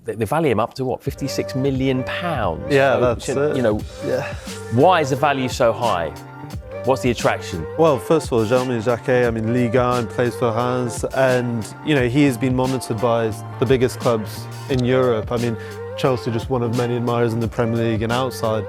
they value him up to what, £56 million? Yeah, so, that's it. You know, why is the value so high? What's the attraction? Well, first of all, Jeremy Jacquet, I mean, Ligue 1, plays for Reims, and he has been monitored by the biggest clubs in Europe. I mean, Chelsea are just one of many admirers in the Premier League and outside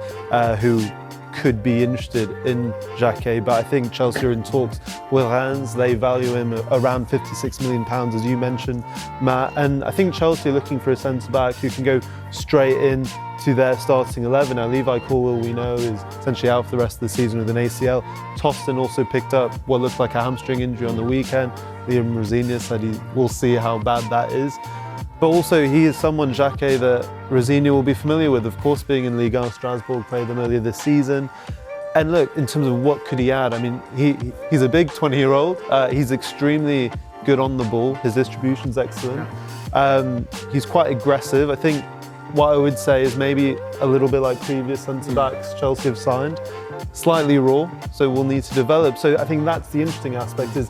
who could be interested in Jacquet, but I think Chelsea are in talks with Reims. They value him around £56 million, as you mentioned, Matt. And I think Chelsea are looking for a centre-back who can go straight in to their starting 11. Now, Levi Colwill, we know, is essentially out for the rest of the season with an ACL. Tostin also picked up what looked like a hamstring injury on the weekend. Liam Rosenior said we'll see how bad that is. But also, he is someone, Jacquet, that Rosenior will be familiar with, of course, being in Ligue 1. Strasbourg, played them earlier this season. And look, in terms of what could he add, I mean, he's a big 20-year-old. He's extremely good on the ball. His distribution's excellent. He's quite aggressive. I think what I would say is maybe a little bit like previous centre-backs Chelsea have signed. Slightly raw, so we'll need to develop. So I think that's the interesting aspect, is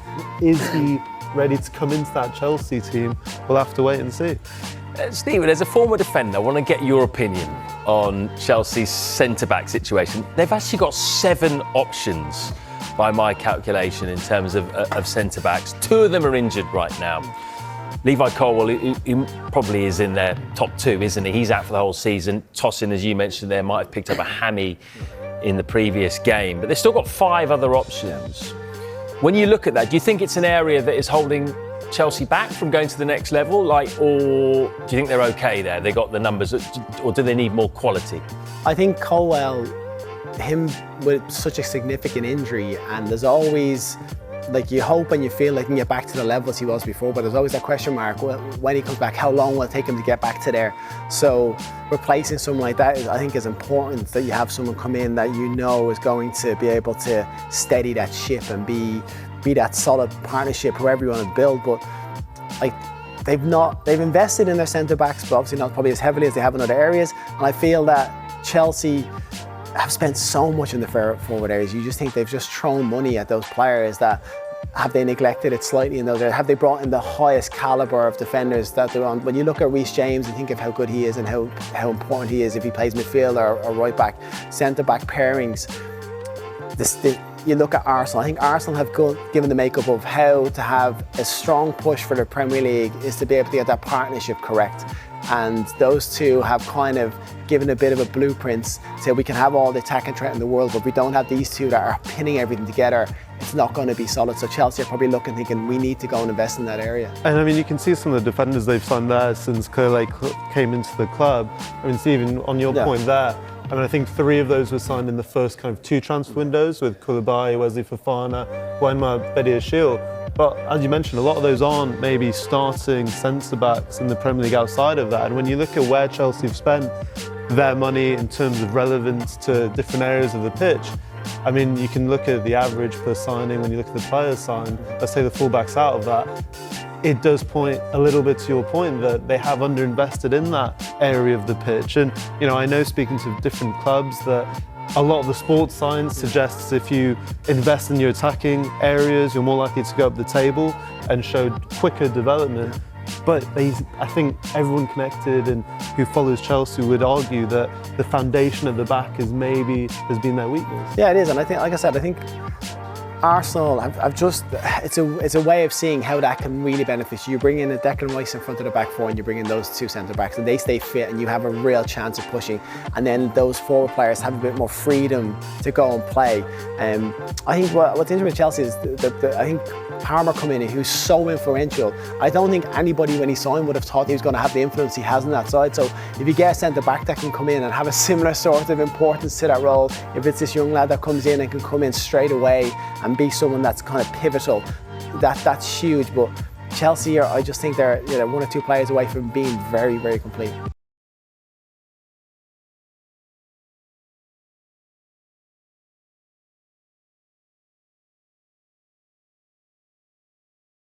he ready to come into that Chelsea team? We'll have to wait and see. Stephen, as a former defender, I want to get your opinion on Chelsea's centre-back situation. They've actually got 7 options by my calculation in terms of centre-backs. 2 of them are injured right now. Levi Colwill, he probably is in their top 2, isn't he? He's out for the whole season. Tossin, as you mentioned there, might have picked up a hammy in the previous game. But they've still got 5 other options. When you look at that, do you think it's an area that is holding Chelsea back from going to the next level? Or do you think they're okay there? They got the numbers, or do they need more quality? I think Colwill, him with such a significant injury, and there's always, like, you hope and you feel like he can get back to the levels he was before, but there's always that question mark, well, when he comes back, how long will it take him to get back to there? So replacing someone like that, I think, is important, that you have someone come in that is going to be able to steady that ship and be that solid partnership, whoever you want to build. But like, they've invested in their centre backs, but obviously not probably as heavily as they have in other areas. And I feel that Chelsea have spent so much in the forward areas. You just think they've just thrown money at those players. That have they neglected it slightly in those areas? Have they brought in the highest calibre of defenders that they're on? When you look at Reece James and think of how good he is and how important he is if he plays midfield or right back, centre back pairings. You look at Arsenal. I think Arsenal have given the makeup of how to have a strong push for the Premier League is to be able to get that partnership correct. And those two have kind of given a bit of a blueprint, so we can have all the attacking threat in the world, but if we don't have these two that are pinning everything together, it's not going to be solid. So Chelsea are probably looking, thinking, we need to go and invest in that area. And I mean, you can see some of the defenders they've signed there since Clearlake came into the club. I mean, Stephen, on your point there, I mean, I think 3 of those were signed in the first kind of 2 transfer windows, with Koulibaly, Wesley Fofana, Bouyema Bediashile. But as you mentioned, a lot of those aren't maybe starting centre-backs in the Premier League outside of that. And when you look at where Chelsea have spent their money in terms of relevance to different areas of the pitch, I mean, you can look at the average per signing when you look at the players signed, let's say the fullbacks out of that. It does point a little bit to your point that they have underinvested in that area of the pitch. And, I know, speaking to different clubs, that a lot of the sports science suggests if you invest in your attacking areas, you're more likely to go up the table and show quicker development. But I think everyone connected and who follows Chelsea would argue that the foundation at the back has been their weakness. Yeah, it is. And I think, like I said, I think Arsenal, it's a way of seeing how that can really benefit you. You bring in a Declan Rice in front of the back 4 and you bring in those 2 centre-backs and they stay fit and you have a real chance of pushing. And then those forward players have a bit more freedom to go and play. I think what's interesting with Chelsea is I think Palmer come in, who's so influential. I don't think anybody when he signed would have thought he was going to have the influence he has on that side. So if you get a centre-back that can come in and have a similar sort of importance to that role, if it's this young lad that comes in and can come in straight away and be someone that's kind of pivotal, that's huge. But Chelsea I just think they're 1 or 2 players away from being very, very complete.